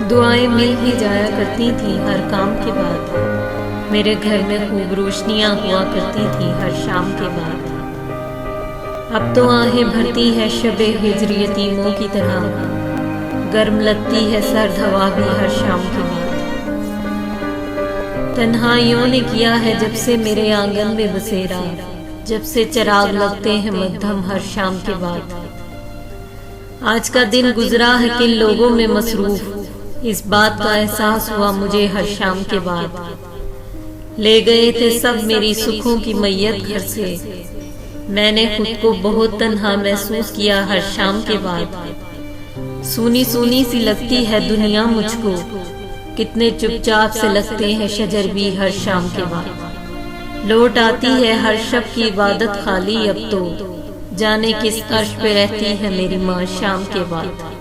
दुआएं मिल ही जाया करती थी हर काम के बाद। मेरे घर में खूब रोशनियां हुआ करती थी हर शाम के बाद। अब तो आहें भरती है शबे हिजर यतीमों की तरह, गर्म लगती है सर्द हवा भी हर शाम के बाद। तन्हाइयों ने किया है जब से मेरे आंगन में बसेरा, जब से चिराग लगते हैं मध्यम हर शाम के बाद। आज का दिन गुजरा है किन लोगों में मसरूफ, इस बात का एहसास हुआ मुझे हर शाम के बाद। ले गए थे सब मेरी सुखों की मैयत घर से, मैंने खुद को बहुत तन्हा महसूस किया हर शाम के बाद। सूनी सूनी सी लगती है दुनिया मुझको, कितने चुपचाप से लगते हैं शजर भी हर शाम के बाद। लौट आती है हर शब की इबादत खाली अब तो, जाने किस अर्श पे रहती है मेरी माँ शाम के बाद।